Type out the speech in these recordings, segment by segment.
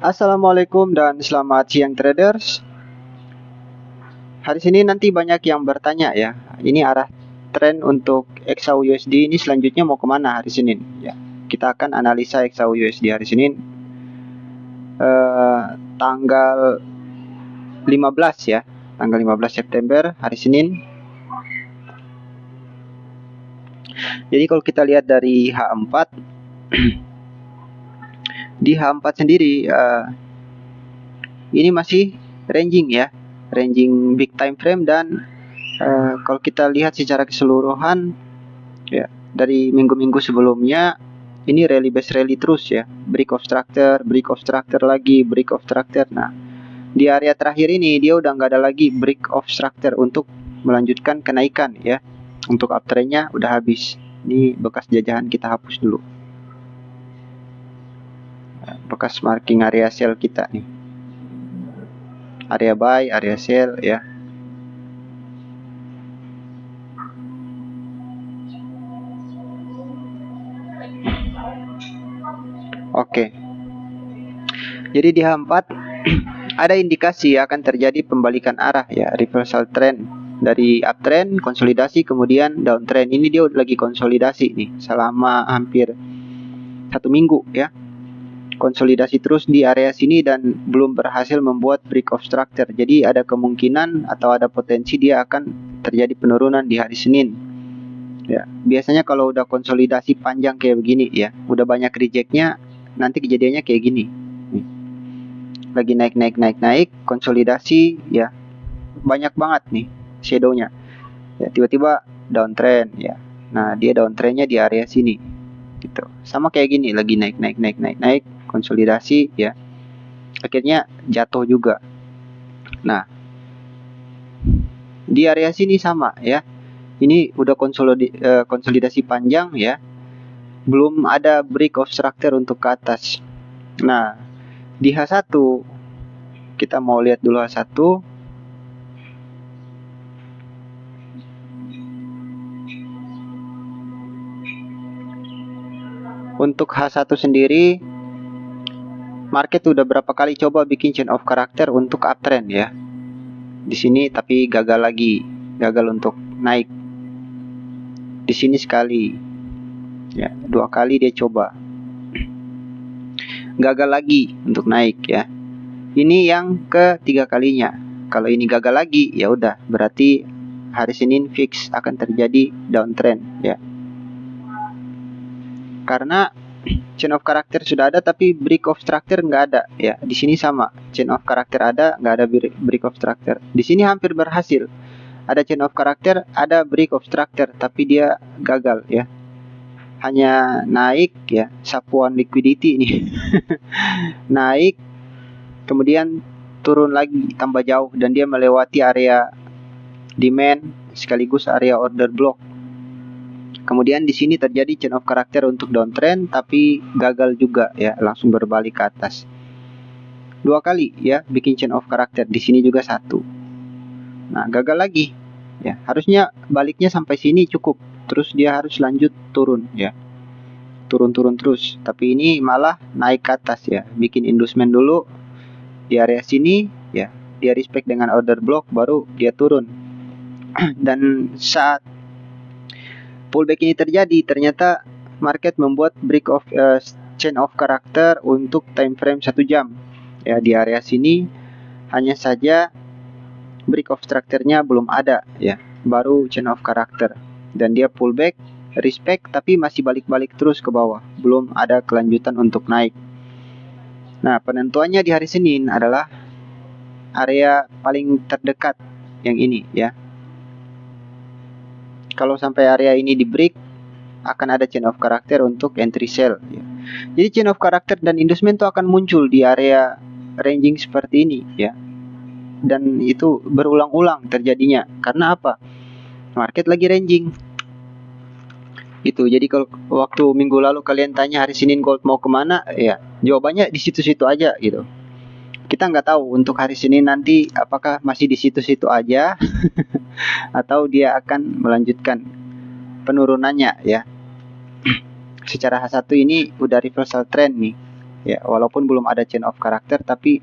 Assalamualaikum dan selamat siang traders. Hari ini nanti banyak yang bertanya ya. Ini arah tren untuk XAU USD ini selanjutnya mau kemana hari Senin? Ya, kita akan analisa XAU USD hari Senin tanggal 15 ya, tanggal 15 September hari Senin. Jadi kalau kita lihat dari H4 di H4 sendiri ini masih ranging ya, ranging big time frame dan kalau kita lihat secara keseluruhan ya dari minggu-minggu sebelumnya ini rally base rally terus ya, break of structure lagi, break of structure. Nah di area terakhir ini dia udah nggak ada lagi break of structure untuk melanjutkan kenaikan ya, untuk uptrendnya udah habis. Ini bekas jajahan kita hapus dulu, bekas marking area sell kita nih, area buy, area sell ya. Oke. Jadi di H4 ada indikasi akan terjadi pembalikan arah ya, reversal trend dari uptrend, konsolidasi kemudian downtrend. Ini dia lagi konsolidasi nih selama hampir 1 minggu ya. Konsolidasi terus di area sini dan belum berhasil membuat break of structure. Jadi ada kemungkinan atau ada potensi dia akan terjadi penurunan di hari Senin. Ya, biasanya kalau udah konsolidasi panjang kayak begini ya, udah banyak rejectnya, nanti kejadiannya kayak gini. Lagi naik, konsolidasi ya, banyak banget nih shadownya. Ya, tiba-tiba downtrend ya. Nah, dia downtrendnya di area sini. Gitu. Sama kayak gini, lagi naik, konsolidasi ya. Akhirnya jatuh juga. Nah, di area sini sama ya. Ini udah konsolidasi panjang ya. Belum ada break of structure untuk ke atas. Nah, di H1 kita mau lihat dulu H1. Untuk H1 sendiri market udah berapa kali coba bikin chain of character untuk uptrend ya. Di sini tapi gagal lagi, gagal untuk naik. Di sini sekali. Ya, 2 kali dia coba. Gagal lagi untuk naik ya. Ini yang ketiga kalinya. Kalau ini gagal lagi ya udah berarti hari Senin fix akan terjadi downtrend ya. Karena chain of character sudah ada tapi break of structure nggak ada ya. Di sini sama, chain of character ada, nggak ada break of structure. Di sini hampir berhasil, ada chain of character, ada break of structure, tapi dia gagal ya. Hanya naik ya, sapuan liquidity ini. Naik kemudian turun lagi tambah jauh dan dia melewati area demand sekaligus area order block. Kemudian di sini terjadi chain of character untuk downtrend tapi gagal juga ya, langsung berbalik ke atas. 2 kali ya bikin chain of character, di sini juga 1. Nah, gagal lagi. Ya, harusnya baliknya sampai sini cukup. Terus dia harus lanjut turun ya. Turun terus, tapi ini malah naik ke atas ya. Bikin inducement dulu di area sini ya. Dia respect dengan order block baru dia turun. Dan saat pullback ini terjadi, ternyata market membuat break of chain of character untuk time frame 1 jam. Ya, di area sini hanya saja break of structure-nya belum ada ya, baru chain of character. Dan dia pullback, respect tapi masih balik-balik terus ke bawah, belum ada kelanjutan untuk naik. Nah, penentuannya di hari Senin adalah area paling terdekat yang ini ya. Kalau sampai area ini di break, akan ada chain of character untuk entry sell ya. Jadi chain of character dan inducement itu akan muncul di area ranging seperti ini ya. Dan itu berulang-ulang terjadinya. Karena apa? Market lagi ranging. Gitu. Jadi kalau waktu minggu lalu kalian tanya hari Senin gold mau kemana, ya jawabannya di situ-situ aja gitu. Kita nggak tahu untuk hari Senin nanti apakah masih di situ-situ aja atau dia akan melanjutkan penurunannya ya. Secara H1 ini udah reversal trend nih. ya, walaupun belum ada chain of character, tapi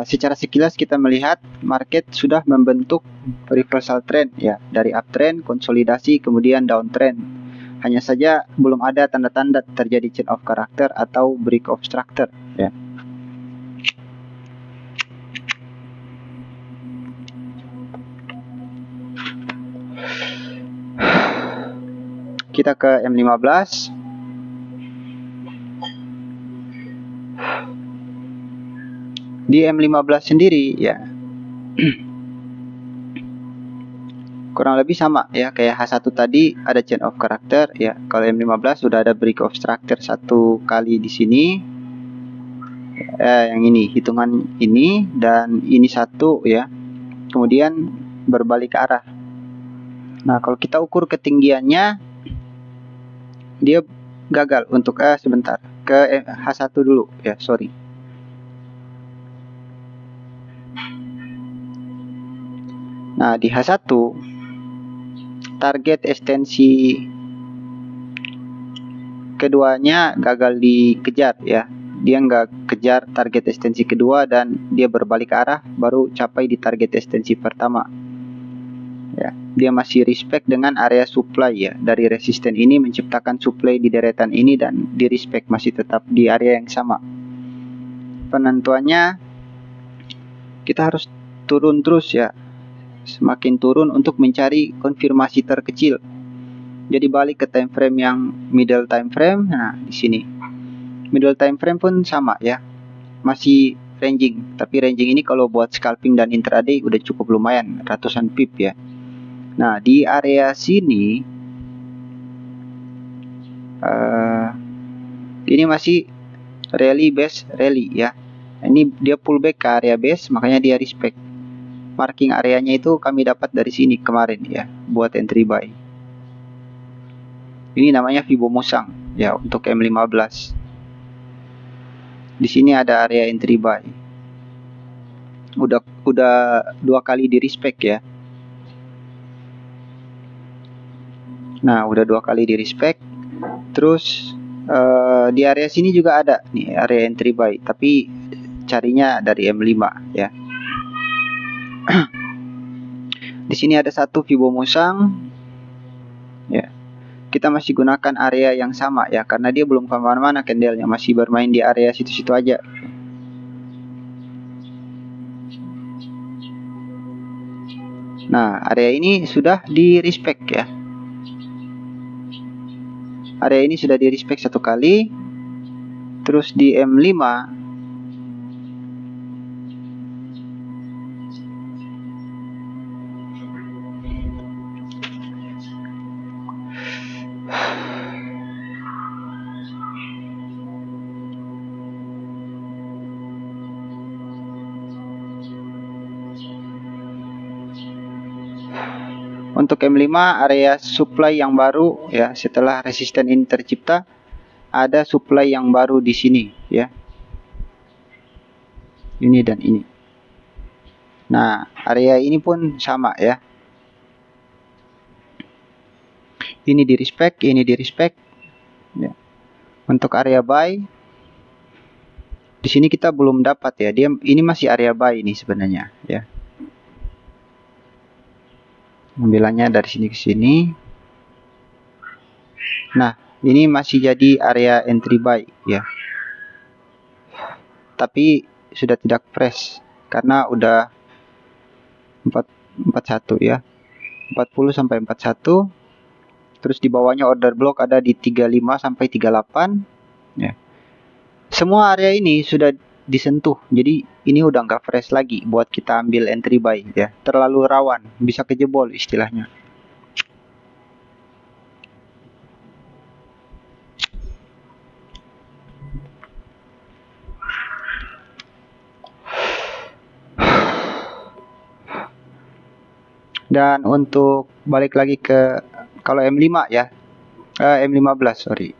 secara sekilas kita melihat market sudah membentuk reversal trend ya, dari uptrend, konsolidasi, kemudian downtrend. Hanya saja belum ada tanda-tanda terjadi chain of character atau break of structure ya. Kita ke M15. Di M15 sendiri ya kurang lebih sama ya kayak H1 tadi, ada chain of character ya. Kalau M15 sudah ada break of structure satu kali di sini. Yang ini hitungan ini dan ini satu ya. Kemudian berbalik arah. Nah, kalau kita ukur ketinggiannya, dia gagal untuk sebentar ke H1 dulu ya, sorry. Nah, di H1 target ekstensi keduanya gagal dikejar ya. Dia nggak kejar target ekstensi kedua dan dia berbalik arah baru capai di target ekstensi pertama. Ya, dia masih respect dengan area supply ya. Dari resisten ini menciptakan supply di deretan ini dan di respect masih tetap di area yang sama. Penentuannya kita harus turun terus ya. Semakin turun untuk mencari konfirmasi terkecil. Jadi balik ke time frame yang middle time frame. Nah, di sini. Middle time frame pun sama ya. Masih ranging, tapi ranging ini kalau buat scalping dan intraday udah cukup lumayan, ratusan pip ya. Nah, di area sini ini masih rally base rally ya. Ini dia pullback ke area base, makanya dia respect. Marking areanya itu kami dapat dari sini kemarin ya, buat entry buy. Ini namanya Fibo Musang ya untuk M15. Di sini ada area entry buy. Udah 2 kali di respect ya. Nah, udah 2 kali di respect. Terus di area sini juga ada nih area entry buy, tapi carinya dari M5 ya. Di sini ada satu Fibo Musang ya. Kita masih gunakan area yang sama ya, karena dia belum kemana-mana candlenya, masih bermain di area situ-situ aja. Nah, area ini sudah di respect ya. Area ini sudah di respect 1 kali. Terus di M5 untuk M5 area supply yang baru ya, setelah resisten ini tercipta ada supply yang baru di sini ya. Ini dan ini. Nah, area ini pun sama ya. Ini di respect, ini di respect ya. Untuk area buy di sini kita belum dapat ya. Dia ini masih area buy ini sebenarnya ya. Ambilannya dari sini ke sini. Nah, ini masih jadi area entry buy ya. Tapi sudah tidak fresh karena udah 41 ya. 40 sampai 41. Terus di bawahnya order block ada di 35 sampai 38 ya. Semua area ini sudah disentuh, jadi ini udah nggak fresh lagi buat kita ambil entry buy ya. Terlalu rawan, bisa kejebol istilahnya. Dan untuk balik lagi ke kalau M5 ya, M15 sorry.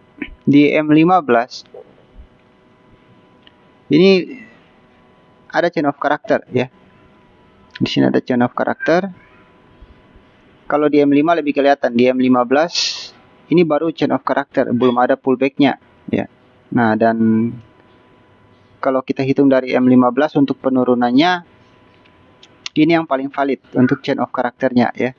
Di M15 ini ada chain of character ya. Di sini ada chain of character. Kalau di M5 lebih kelihatan. Di M15 ini baru chain of character, belum ada pullbacknya ya. Nah, dan kalau kita hitung dari M15 untuk penurunannya, ini yang paling valid untuk chain of karakternya ya.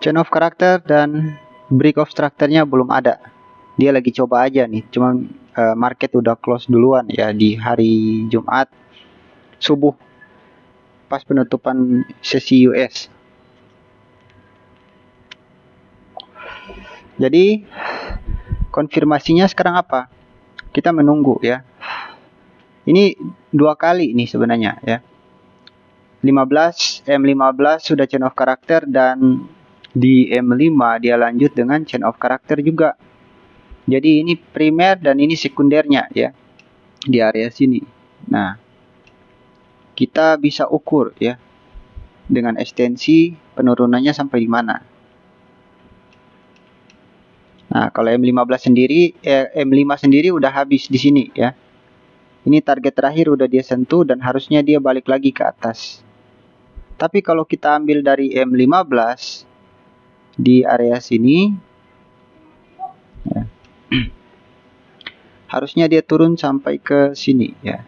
Chain of karakter dan break of structure-nya belum ada. Dia lagi coba aja nih, cuman market udah close duluan ya di hari Jumat subuh pas penutupan sesi US. Jadi konfirmasinya sekarang apa? Kita menunggu ya. Ini 2 kali nih sebenarnya ya. M15 sudah chain of karakter, dan di M5 dia lanjut dengan chain of karakter juga. Jadi ini primer dan ini sekundernya ya di area sini. Nah, kita bisa ukur ya dengan ekstensi penurunannya sampai di mana. Nah, kalau M5 sendiri udah habis di sini ya. Ini target terakhir udah dia sentuh dan harusnya dia balik lagi ke atas. Tapi kalau kita ambil dari M15 di area sini ya, harusnya dia turun sampai ke sini ya.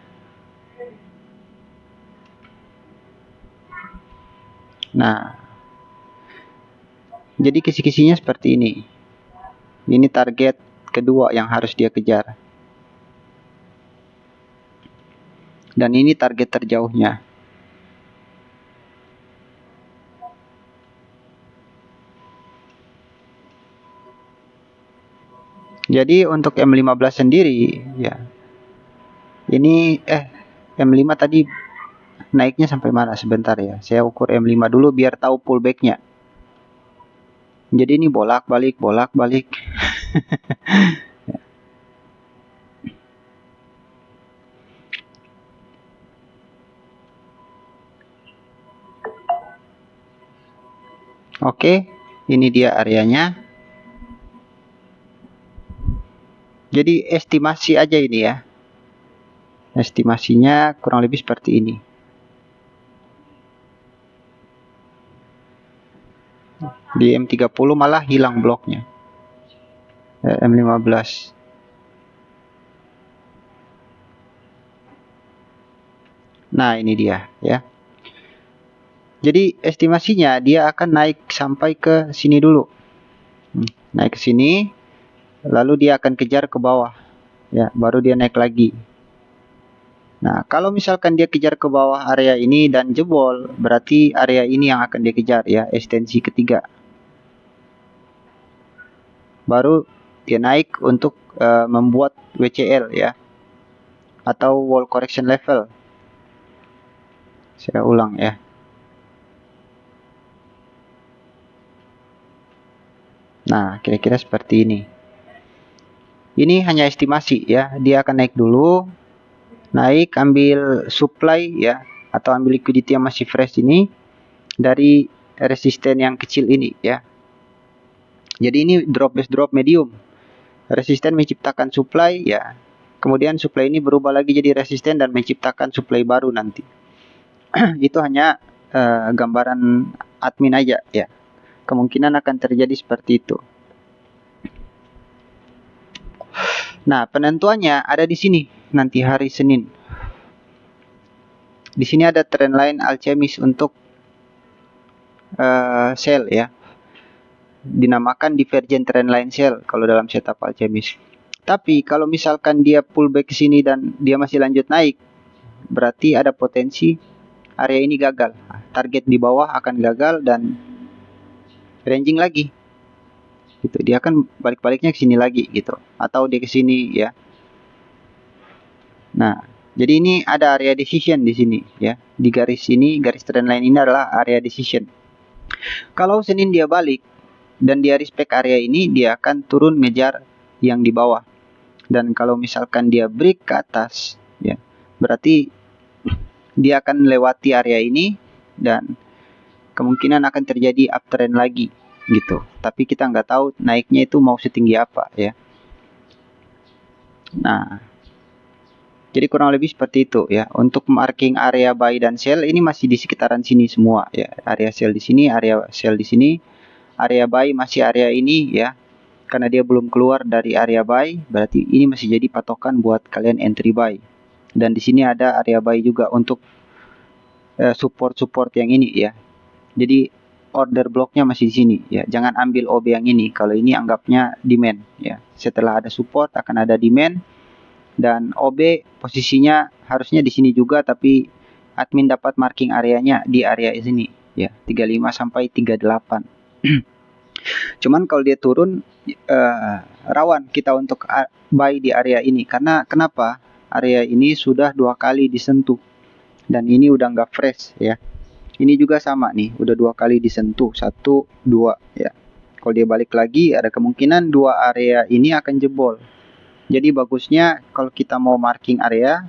Nah, jadi kisi-kisinya seperti ini. Ini target kedua yang harus dia kejar. Dan ini target terjauhnya. Jadi untuk M15 sendiri ya. Ini M5 tadi naiknya sampai mana sebentar ya. Saya ukur M5 dulu biar tahu pullback-nya. Jadi ini bolak-balik. Oke, ini dia areanya. Jadi estimasi aja ini ya. Estimasinya kurang lebih seperti ini. Di M30 malah hilang bloknya. M15. Nah, ini dia ya. Jadi estimasinya dia akan naik sampai ke sini dulu. Naik ke sini, lalu dia akan kejar ke bawah. Ya, baru dia naik lagi. Nah, kalau misalkan dia kejar ke bawah area ini dan jebol, berarti area ini yang akan dia kejar ya, ekstensi ketiga. Baru dia naik untuk membuat WCL ya, atau wall correction level. Saya ulang ya. Nah, kira-kira seperti ini. Ini hanya estimasi ya, dia akan naik dulu. Naik, ambil supply ya, atau ambil liquidity yang masih fresh ini dari resisten yang kecil ini ya. Jadi ini drop medium. Resisten menciptakan supply ya. Kemudian supply ini berubah lagi jadi resisten dan menciptakan supply baru nanti. Itu hanya gambaran admin aja ya. Kemungkinan akan terjadi seperti itu. Nah, penentuannya ada di sini nanti hari Senin. Di sini ada trend line alchemis untuk sell ya. Dinamakan divergent trend line sell kalau dalam setup alchemis. Tapi kalau misalkan dia pullback ke sini dan dia masih lanjut naik, berarti ada potensi area ini gagal. Target di bawah akan gagal dan ranging lagi. Gitu. Dia akan balik-baliknya ke sini lagi gitu. Atau dia ke sini ya. Nah, jadi ini ada area decision di sini ya. Di garis ini, garis trend line ini adalah area decision. Kalau Senin dia balik dan dia respect area ini, dia akan turun ngejar yang di bawah. Dan kalau misalkan dia break ke atas ya, berarti dia akan lewati area ini dan kemungkinan akan terjadi uptrend lagi gitu. Tapi kita nggak tahu naiknya itu mau setinggi apa ya. Nah, jadi kurang lebih seperti itu ya. Untuk marking area buy dan sell ini masih di sekitaran sini semua ya. Area sell di sini, area sell di sini. Area buy masih area ini ya. Karena dia belum keluar dari area buy, berarti ini masih jadi patokan buat kalian entry buy. Dan di sini ada area buy juga untuk support-support yang ini ya. Jadi order blocknya masih di sini ya. Jangan ambil OB yang ini. Kalau ini anggapnya demand ya. Setelah ada support akan ada demand. Dan OB posisinya harusnya di sini juga, tapi admin dapat marking areanya di area sini ya, 35 sampai 38. Cuman kalau dia turun rawan kita untuk buy di area ini, karena kenapa? Area ini sudah 2 kali disentuh dan ini udah nggak fresh ya. Ini juga sama nih, udah 2 kali disentuh, 1, 2 ya. Kalau dia balik lagi ada kemungkinan 2 area ini akan jebol. Jadi bagusnya kalau kita mau marking area,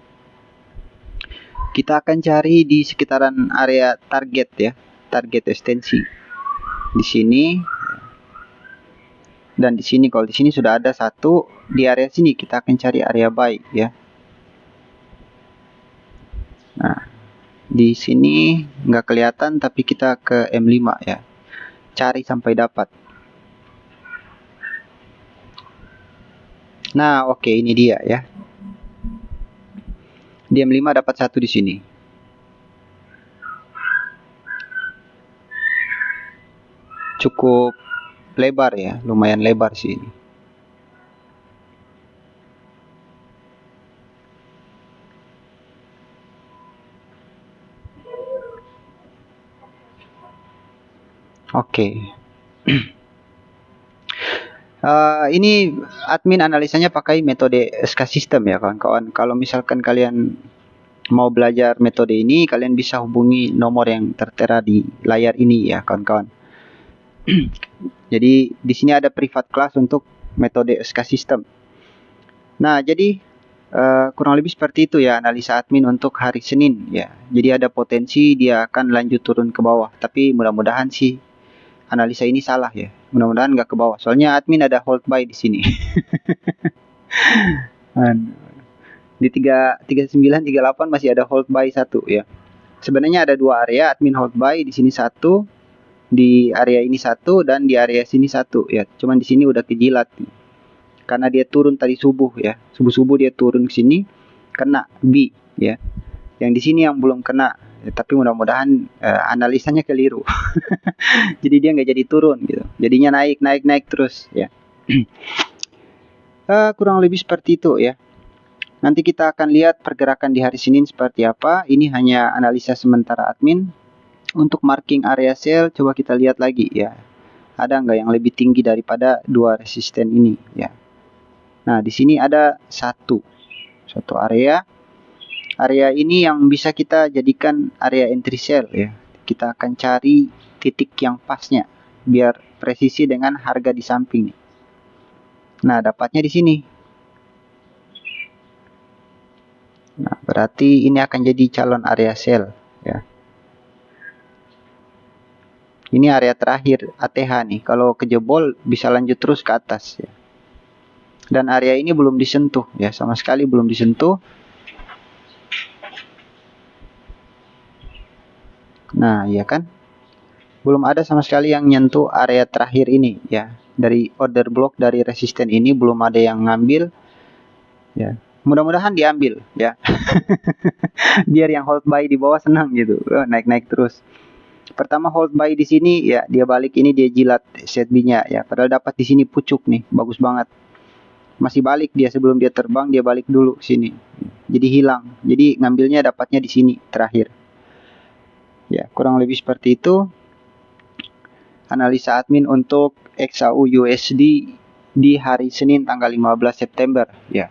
kita akan cari di sekitaran area target ya, target ekstensi. Di sini dan di sini. Kalau di sini sudah ada satu, di area sini kita akan cari area buy ya. Nah, di sini nggak kelihatan tapi kita ke M5 ya. Cari sampai dapat. Nah, oke, ini dia ya. Di M5 dapat satu di sini. Cukup lebar ya, lumayan lebar sih ini. Oke. Ini admin analisanya pakai metode SK System ya kawan-kawan. Kalau misalkan kalian mau belajar metode ini, kalian bisa hubungi nomor yang tertera di layar ini ya kawan-kawan. Jadi di sini ada private class untuk metode SK System. Nah, jadi kurang lebih seperti itu ya analisa admin untuk hari Senin ya. Jadi ada potensi dia akan lanjut turun ke bawah, tapi mudah-mudahan sih analisa ini salah ya. Mudah-mudahan nggak ke bawah. Soalnya admin ada hold buy di sini. Di 39 38 masih ada hold buy satu ya. Sebenarnya ada 2 area admin hold buy, di sini satu, di area ini satu, dan di area sini satu ya. Cuman di sini udah kejilat karena dia turun tadi subuh ya. Subuh-subuh dia turun ke sini kena B ya. Yang di sini yang belum kena. Ya, tapi mudah-mudahan analisanya keliru. Jadi dia nggak jadi turun gitu. Jadinya naik terus ya. Kurang lebih seperti itu ya. Nanti kita akan lihat pergerakan di hari Senin seperti apa. Ini hanya analisa sementara admin. Untuk marking area sell, coba kita lihat lagi ya. Ada nggak yang lebih tinggi daripada 2 resisten ini ya. Nah, di sini ada satu area. Area ini yang bisa kita jadikan area entry sell ya. Kita akan cari titik yang pasnya biar presisi dengan harga di samping. Nah, dapatnya di sini. Nah, berarti ini akan jadi calon area sell ya. Ini area terakhir ATH nih. Kalau kejebol bisa lanjut terus ke atas ya. Dan area ini belum disentuh ya, sama sekali belum disentuh. Nah, iya kan? Belum ada sama sekali yang nyentuh area terakhir ini ya. Dari order block dari resisten ini belum ada yang ngambil ya. Mudah-mudahan diambil ya. Biar yang hold buy di bawah senang gitu. Naik-naik terus. Pertama hold buy di sini ya, dia balik ini dia jilat set B-nya ya. Padahal dapat di sini pucuk nih, bagus banget. Masih balik dia sebelum dia terbang, dia balik dulu sini. Jadi hilang. Jadi ngambilnya dapatnya di sini terakhir. Ya, kurang lebih seperti itu. Analisa admin untuk XAU USD di hari Senin tanggal 15 September ya.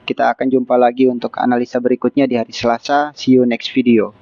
Kita akan jumpa lagi untuk analisa berikutnya di hari Selasa. See you next video.